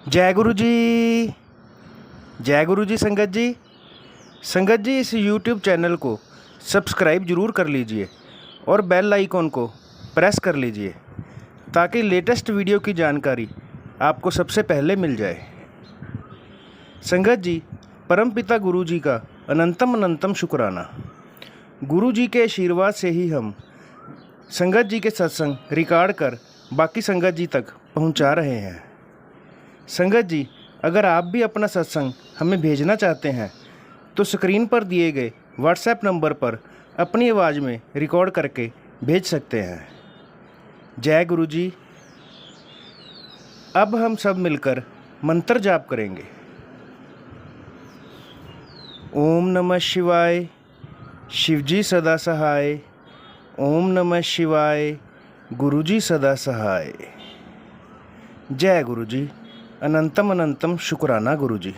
जय गुरु जी। जय गुरु जी। संगत जी इस YouTube चैनल को सब्सक्राइब जरूर कर लीजिए और बेल आइकॉन को प्रेस कर लीजिए ताकि लेटेस्ट वीडियो की जानकारी आपको सबसे पहले मिल जाए। संगत जी, परमपिता गुरु जी का अनंतम अनंतम शुक्राना। गुरु जी के आशीर्वाद से ही हम संगत जी के सत्संग रिकॉर्ड कर बाकी संगत जी तक पहुंचा रहे हैं। संगत जी, अगर आप भी अपना सत्संग हमें भेजना चाहते हैं तो स्क्रीन पर दिए गए व्हाट्सएप नंबर पर अपनी आवाज़ में रिकॉर्ड करके भेज सकते हैं। जय गुरु जी। अब हम सब मिलकर मंत्र जाप करेंगे। ओम नमः शिवाय, शिवजी सदा सहाय। ओम नमः शिवाय, गुरुजी सदा सहाय। जय गुरु जी। अनंतम अनंतम शुक्राना गुरु जी।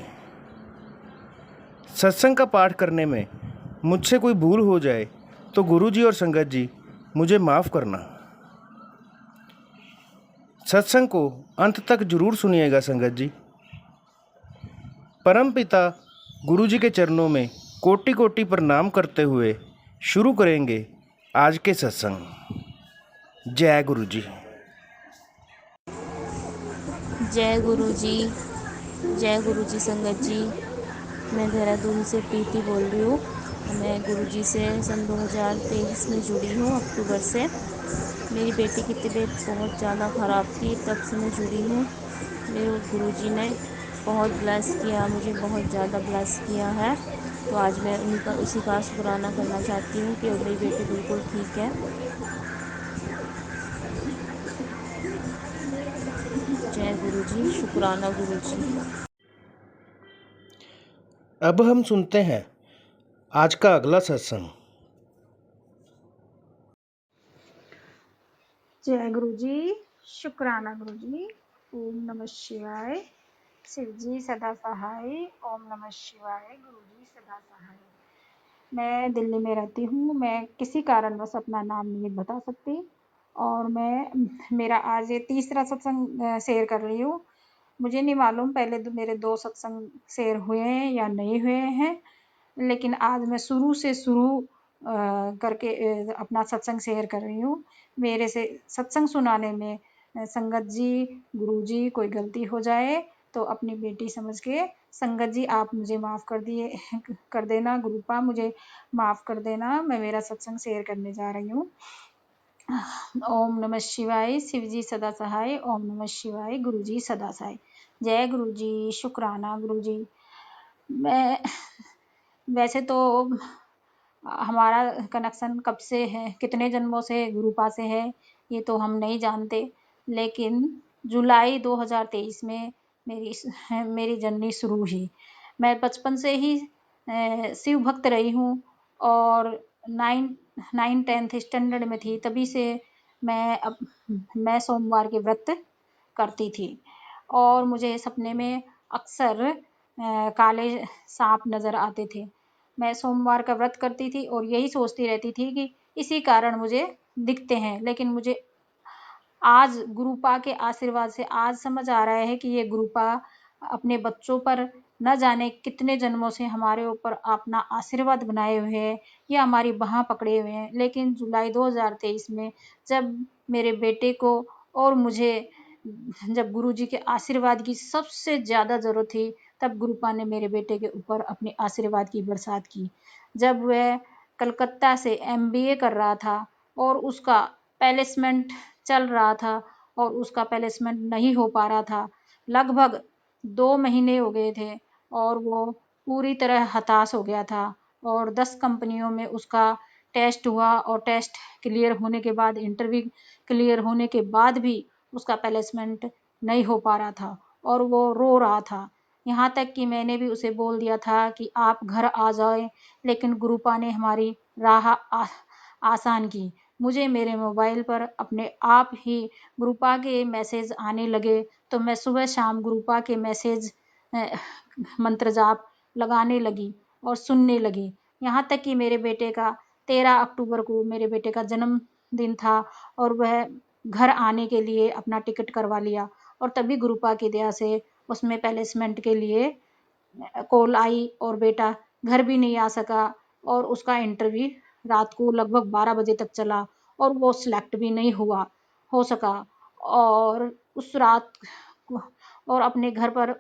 सत्संग का पाठ करने में मुझसे कोई भूल हो जाए तो गुरु जी और संगत जी मुझे माफ़ करना। सत्संग को अंत तक जरूर सुनिएगा संगत जी। परम पिता गुरु जी के चरणों में कोटि कोटि प्रणाम करते हुए शुरू करेंगे आज के सत्संग। जय गुरु जी। जय गुरु जी। जय गुरु जी। संगत जी, मैं देहरादून से प्रीति बोल रही हूँ। मैं गुरु जी से सन 2023 में जुड़ी हूँ, अक्टूबर से। मेरी बेटी की तबीयत बहुत ज़्यादा ख़राब थी, तब से मैं जुड़ी हूँ। मेरे गुरु जी ने बहुत ब्लेस किया, मुझे बहुत ज़्यादा ब्लेस किया है। तो आज मैं उनका उसी का शुक्राना करना चाहती हूँ कि अब मेरी बेटी बिल्कुल ठीक है। जय गुरु जी। शुक्राना गुरु जी। अब हम सुनते हैं आज का अगला सत्संग। जय गुरु जी। शुक्राना गुरु जी। ओम नमः शिवाय, शिव जी सदा सहाय। ओम नमः शिवाय, गुरु जी सदा सहाय। मैं दिल्ली में रहती हूँ। मैं किसी कारणवश अपना नाम नहीं बता सकती और मैं मेरा आज ये तीसरा सत्संग शेयर कर रही हूँ। मुझे नहीं मालूम पहले मेरे 2 सत्संग शेयर हुए हैं या नहीं हुए हैं, लेकिन आज मैं शुरू से शुरू करके अपना सत्संग शेयर कर रही हूँ। मेरे से सत्संग सुनाने में संगत जी, गुरु जी कोई गलती हो जाए तो अपनी बेटी समझ के संगत जी आप मुझे माफ़ कर देना। गुरुपा मुझे माफ़ कर देना। मैं मेरा सत्संग शेयर करने जा रही हूँ। ओम नमः शिवाय, शिव जी सदा सहाय। ओम नमः शिवाय, गुरु जी सदा सहाय। जय गुरु जी। शुक्राना गुरु जी। मैं वैसे तो हमारा कनेक्शन कब से है, कितने जन्मों से गुरुपा से है, ये तो हम नहीं जानते, लेकिन जुलाई 2023 में मेरी जर्नी शुरू हुई। मैं बचपन से ही शिव भक्त रही हूँ और 9th-10th स्टैंडर्ड में थी तभी से मैं सोमवार के व्रत करती थी और मुझे सपने में अक्सर काले सांप नज़र आते थे। मैं सोमवार का व्रत करती थी और यही सोचती रहती थी कि इसी कारण मुझे दिखते हैं, लेकिन मुझे आज गुरुपा के आशीर्वाद से आज समझ आ रहा है कि ये गुरुपा अपने बच्चों पर न जाने कितने जन्मों से हमारे ऊपर अपना आशीर्वाद बनाए हुए हैं या हमारी बाह पकड़े हुए हैं। लेकिन जुलाई 2023 में जब मेरे बेटे को और मुझे जब गुरुजी के आशीर्वाद की सबसे ज़्यादा ज़रूरत थी, तब गुरुपा ने मेरे बेटे के ऊपर अपने आशीर्वाद की बरसात की। जब वह कलकत्ता से एमबीए कर रहा था और उसका प्लेसमेंट चल रहा था और उसका प्लेसमेंट नहीं हो पा रहा था, लगभग 2 महीने हो गए थे और वो पूरी तरह हताश हो गया था और 10 कंपनियों में उसका टेस्ट हुआ और टेस्ट क्लियर होने के बाद, इंटरव्यू क्लियर होने के बाद भी उसका प्लेसमेंट नहीं हो पा रहा था और वो रो रहा था। यहाँ तक कि मैंने भी उसे बोल दिया था कि आप घर आ जाएँ, लेकिन गुरुपा ने हमारी राह आसान की। मुझे मेरे मोबाइल पर अपने आप ही गुरुपा के मैसेज आने लगे, तो मैं सुबह शाम गुरुपा के मैसेज मंत्र जाप लगाने लगी और सुनने लगी। यहाँ तक कि मेरे बेटे का 13 अक्टूबर को मेरे बेटे का जन्मदिन था और वह घर आने के लिए अपना टिकट करवा लिया और तभी गुरुपा की दया से उसमें प्लेसमेंट के लिए कॉल आई और बेटा घर भी नहीं आ सका और उसका इंटरव्यू रात को लगभग 12 बजे तक चला और वो सिलेक्ट भी नहीं हो सका। और उस रात और अपने घर पर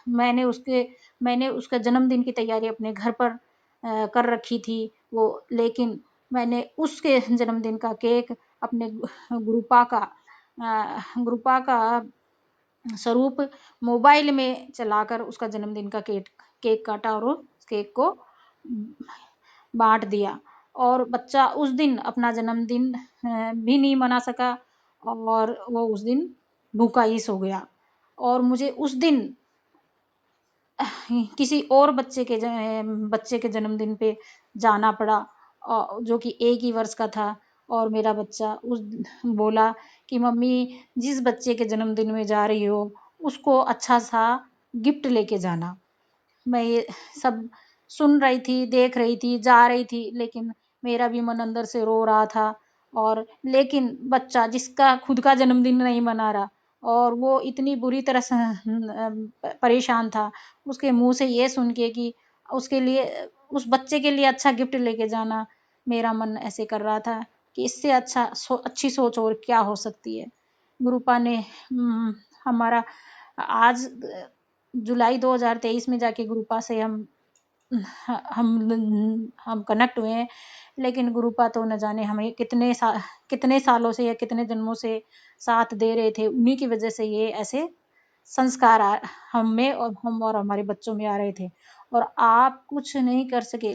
मैंने उसका जन्मदिन की तैयारी अपने घर पर कर रखी थी वो। लेकिन मैंने उसके जन्मदिन का केक अपने गुरुपा का स्वरूप मोबाइल में चलाकर उसका जन्मदिन का केक काटा और उस केक को बांट दिया। और बच्चा उस दिन अपना जन्मदिन भी नहीं मना सका और वो उस दिन भूखा ही सो गया। और मुझे उस दिन किसी और बच्चे के जन्मदिन पे जाना पड़ा जो कि एक ही वर्ष का था। और मेरा बच्चा बोला कि मम्मी जिस बच्चे के जन्मदिन में जा रही हो उसको अच्छा सा गिफ्ट लेके जाना। मैं ये सब सुन रही थी, देख रही थी, जा रही थी, लेकिन मेरा भी मन अंदर से रो रहा था। और लेकिन बच्चा जिसका खुद का जन्मदिन नहीं मना रहा और वो इतनी बुरी तरह से परेशान था, उसके मुंह से ये सुन के कि उसके लिए उस बच्चे के लिए अच्छा गिफ्ट लेके जाना, मेरा मन ऐसे कर रहा था कि इससे अच्छी सोच और क्या हो सकती है। गुरुपा ने हमारा आज जुलाई 2023 में जाके गुरुपा से हम कनेक्ट हुए हैं। लेकिन गुरुपा तो न जाने हमें कितने सालों से या कितने जन्मों से साथ दे रहे थे। उन्हीं की वजह से ये ऐसे संस्कार हम में और हमारे बच्चों में आ रहे थे। और आप कुछ नहीं कर सके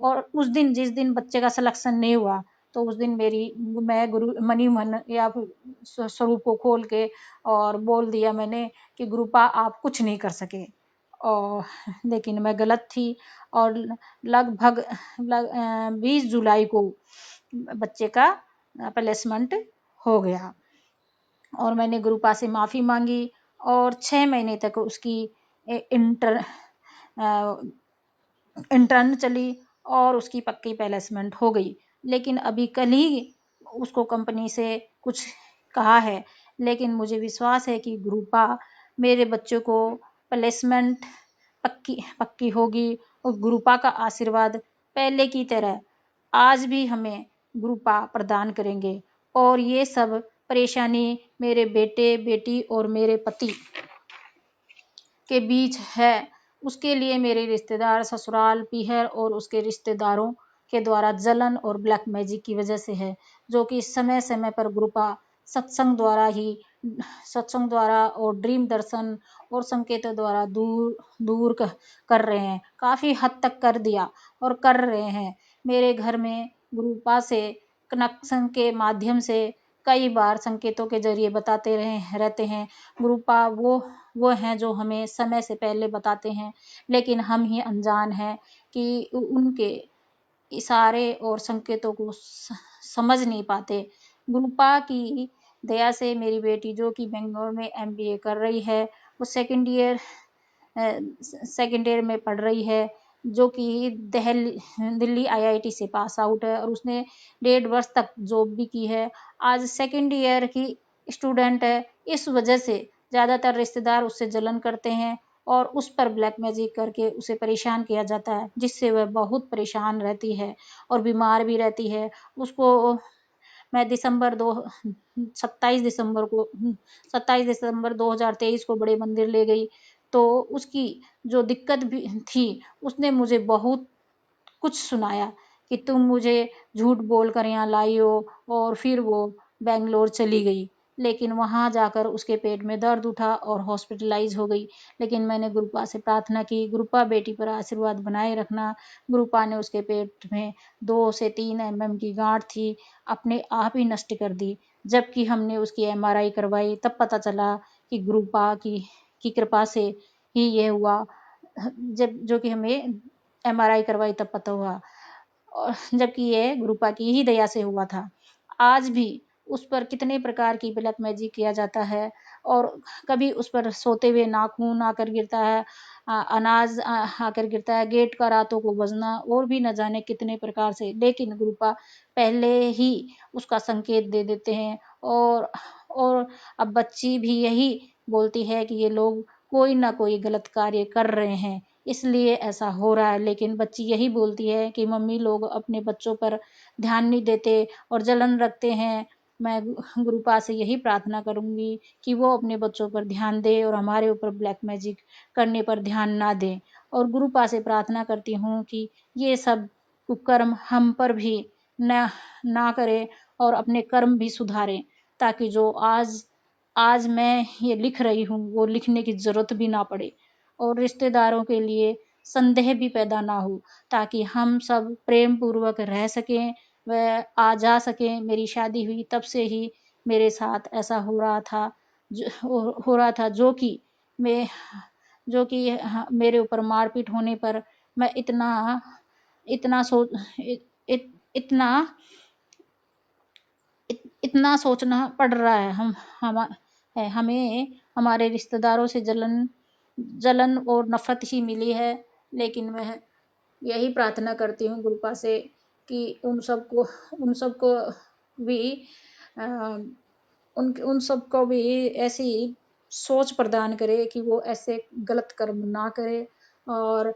और उस दिन जिस दिन बच्चे का सिलेक्शन नहीं हुआ तो उस दिन मैं गुरु मनी मन या स्वरूप को खोल के और बोल दिया मैंने कि गुरुपा आप कुछ नहीं कर सके। और लेकिन मैं गलत थी। और लगभग 20 जुलाई को बच्चे का प्लेसमेंट हो गया और मैंने गुरुपा से माफ़ी मांगी और 6 महीने तक उसकी इंटर्न चली और उसकी पक्की प्लेसमेंट हो गई। लेकिन अभी कल ही उसको कंपनी से कुछ कहा है, लेकिन मुझे विश्वास है कि गुरुपा मेरे बच्चों को प्लेसमेंट पक्की होगी। और गुरुपा का आशीर्वाद पहले की तरह आज भी हमें गुरुपा प्रदान करेंगे। और ये सब परेशानी मेरे बेटे बेटी और मेरे पति के बीच है, उसके लिए मेरे रिश्तेदार ससुराल पीहर और उसके रिश्तेदारों के द्वारा जलन और ब्लैक मैजिक की वजह से है, जो कि समय समय पर गुरुपा सत्संग द्वारा और ड्रीम दर्शन और संकेतों द्वारा दूर कर रहे हैं। काफ़ी हद तक कर दिया और कर रहे हैं। मेरे घर में गुरुपा से कनेक्शन के माध्यम से कई बार संकेतों के जरिए बताते रहते हैं। गुरुपा वो हैं जो हमें समय से पहले बताते हैं, लेकिन हम ही अनजान हैं कि उनके इशारे और संकेतों को समझ नहीं पाते। गुरुपा की दया से मेरी बेटी जो कि बेंगलोर में MBA कर रही है, वो सेकेंड ईयर में पढ़ रही है, जो कि दिल्ली IIT से पास आउट है और उसने 1.5 वर्ष तक जॉब भी की है। आज सेकेंड ईयर की स्टूडेंट है। इस वजह से ज़्यादातर रिश्तेदार उससे जलन करते हैं और उस पर ब्लैक मैजिक करके उसे परेशान किया जाता है, जिससे वह बहुत परेशान रहती है और बीमार भी रहती है। उसको मैं 27 दिसंबर 2023 को बड़े मंदिर ले गई, तो उसकी जो दिक्कत भी थी उसने मुझे बहुत कुछ सुनाया कि तुम मुझे झूठ बोल कर यहाँ लाई हो। और फिर वो बेंगलोर चली गई, लेकिन वहाँ जाकर उसके पेट में दर्द उठा और हॉस्पिटलाइज हो गई। लेकिन मैंने गुरुपा से प्रार्थना की, गुरुपा बेटी पर आशीर्वाद बनाए रखना। गुरुपा ने उसके पेट में 2 से 3 mm की गांठ थी, अपने आप ही नष्ट कर दी। जबकि हमने उसकी MRI करवाई, तब पता चला कि गुरुपा की कृपा से ही ये हुआ। जो कि हमें MRI करवाई तब पता हुआ, और जबकि ये गुरुपा की ही दया से हुआ था। आज भी उस पर कितने प्रकार की ब्लैक मैजिक किया जाता है और कभी उस पर सोते हुए नाखून आकर गिरता है, अनाज आकर गिरता है, गेट का रातों को बजना और भी न जाने कितने प्रकार से। लेकिन गुरुपा पहले ही उसका संकेत दे देते हैं और अब बच्ची भी यही बोलती है कि ये लोग कोई ना कोई गलत कार्य कर रहे हैं, इसलिए ऐसा हो रहा है। लेकिन बच्ची यही बोलती है कि मम्मी लोग अपने बच्चों पर ध्यान नहीं देते और जलन रखते हैं। मैं गुरुपा से यही प्रार्थना करूंगी कि वो अपने बच्चों पर ध्यान दे और हमारे ऊपर ब्लैक मैजिक करने पर ध्यान ना दें। और गुरुपा से प्रार्थना करती हूँ कि ये सब कुकर्म हम पर भी ना करे और अपने कर्म भी सुधारें, ताकि जो आज मैं ये लिख रही हूँ वो लिखने की जरूरत भी ना पड़े और रिश्तेदारों के लिए संदेह भी पैदा ना हो, ताकि हम सब प्रेम पूर्वक रह सकें व आ जा सकें। मेरी शादी हुई तब से ही मेरे साथ ऐसा हो रहा था जो कि मेरे ऊपर मारपीट होने पर मैं इतना सोच इतना इतना सोचना पड़ रहा है। हमें हमारे रिश्तेदारों से जलन और नफरत ही मिली है। लेकिन मैं यही प्रार्थना करती हूँ गुरुपा से कि उन सबको भी उन सबको भी ऐसी सोच प्रदान करे कि वो ऐसे गलत कर्म ना करे और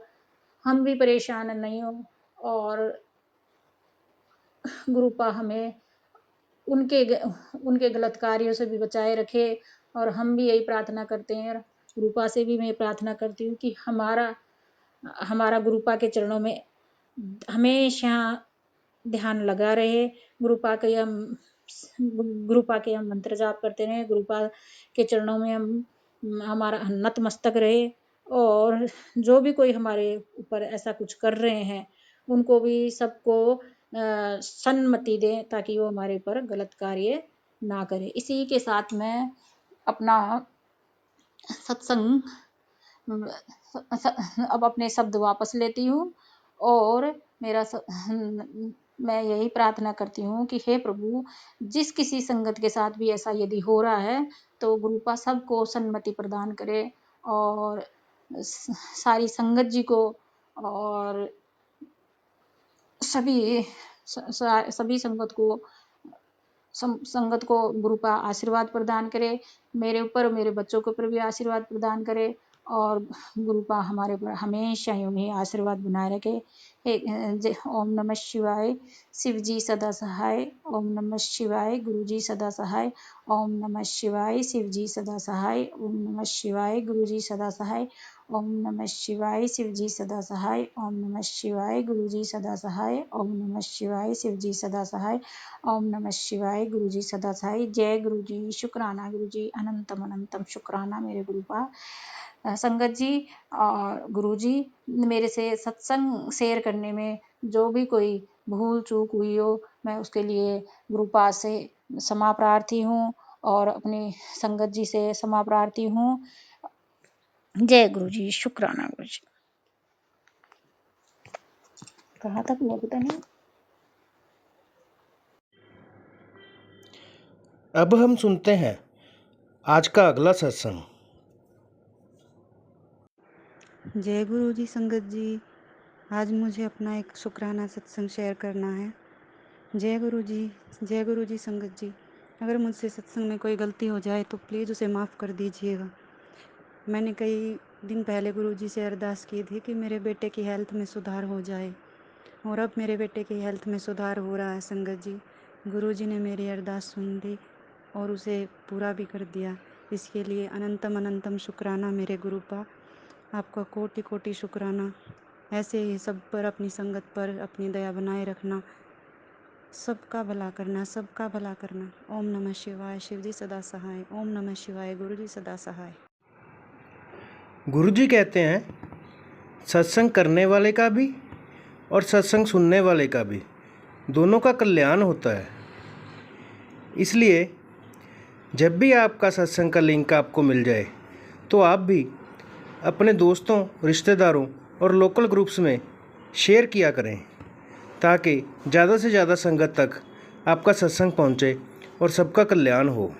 हम भी परेशान नहीं हो। और गुरुपा हमें उनके गलत कार्यों से भी बचाए रखे। और हम भी यही प्रार्थना करते हैं। गुरुपा से भी मैं प्रार्थना करती हूँ कि हमारा गुरुपा के चरणों में हमेशा ध्यान लगा रहे। गुरुपा के हम मंत्र जाप करते रहे। गुरुपा के चरणों में हम हमारा नतमस्तक रहे। और जो भी कोई हमारे ऊपर ऐसा कुछ कर रहे हैं उनको भी सबको सन्मति दें, ताकि वो हमारे ऊपर गलत कार्य ना करे। इसी के साथ मैं अपना सत्संग अब अपने शब्द वापस लेती हूँ और मैं यही प्रार्थना करती हूँ कि हे प्रभु, जिस किसी संगत के साथ भी ऐसा यदि हो रहा है तो गुरुपा सबको सन्मति प्रदान करे और सारी संगत जी को और सभी संगत को गुरुपा आशीर्वाद प्रदान करे। मेरे ऊपर और मेरे बच्चों के ऊपर भी आशीर्वाद प्रदान करे और गुरुपा हमारे ऊपर हमेशा यूं ही आशीर्वाद बनाए रखे। ओम नमः शिवाय, शिव जी सदा सहाय। ओम नमः शिवाय, गुरु जी सदा सहाय। ओम नमः शिवाय, शिव जी सदा सहाय। ओम नमः शिवाय, गुरु जी सदा सहाय। ओम नमः शिवाय, शिव जी सदा सहाय। ओम नमः शिवाय, गुरु जी सदा सहाय। ओम नमः शिवाय, शिव जी सदा सहाय। ओम नमः शिवाय, गुरु जी सदा सहाय। जय गुरु जी, शुक्राना गुरु जी, अनंतम अनंतम शुक्राना मेरे गुरुपा। संगत जी और गुरु जी, मेरे से सत्संग शेयर करने में जो भी कोई भूल चूक हुई हो, मैं उसके लिए गुरुपा से क्षमा प्रार्थी हूँ और अपनी संगत जी से क्षमा प्रार्थी हूँ। जय गुरु जी, शुक्राना गुरु जी। कहाँ तक हुआ पता नहीं। अब हम सुनते हैं आज का अगला सत्संग। जय गुरु जी संगत जी, आज मुझे अपना एक शुक्राना सत्संग शेयर करना है। जय गुरु जी संगत जी। अगर मुझसे सत्संग में कोई गलती हो जाए तो प्लीज़ उसे माफ़ कर दीजिएगा। मैंने कई दिन पहले गुरु जी से अरदास की थी कि मेरे बेटे की हेल्थ में सुधार हो जाए और अब मेरे बेटे की हेल्थ में सुधार हो रहा है संगत जी। गुरु जी ने मेरी अरदास सुन ली और उसे पूरा भी कर दिया। इसके लिए अनंतम अनंतम शुक्राना मेरे गुरुपा, आपका कोटि कोटि शुक्राना। ऐसे ही सब पर, अपनी संगत पर अपनी दया बनाए रखना, सबका भला करना। ओम नमः शिवाय, शिव जी सदा सहाय। ओम नमः शिवाय, गुरु जी सदा सहाय। गुरु जी कहते हैं सत्संग करने वाले का भी और सत्संग सुनने वाले का भी दोनों का कल्याण होता है। इसलिए जब भी आपका सत्संग का लिंक आपको मिल जाए तो आप भी अपने दोस्तों, रिश्तेदारों और लोकल ग्रुप्स में शेयर किया करें, ताकि ज़्यादा से ज़्यादा संगत तक आपका सत्संग पहुँचे और सबका कल्याण हो।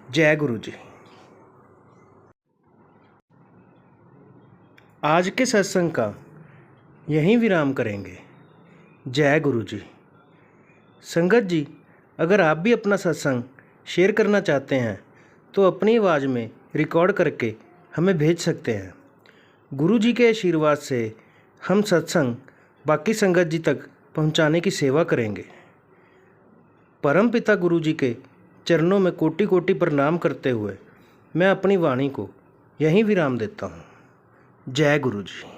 जय गुरु जी। आज के सत्संग का यहीं विराम करेंगे। जय गुरु जी। संगत जी, अगर आप भी अपना सत्संग शेयर करना चाहते हैं तो अपनी आवाज़ में रिकॉर्ड करके हमें भेज सकते हैं। गुरु जी के आशीर्वाद से हम सत्संग बाकी संगत जी तक पहुंचाने की सेवा करेंगे। परम पिता गुरु जी के चरणों में कोटि कोटि प्रणाम करते हुए मैं अपनी वाणी को यहीं विराम देता हूँ। जय गुरु जी।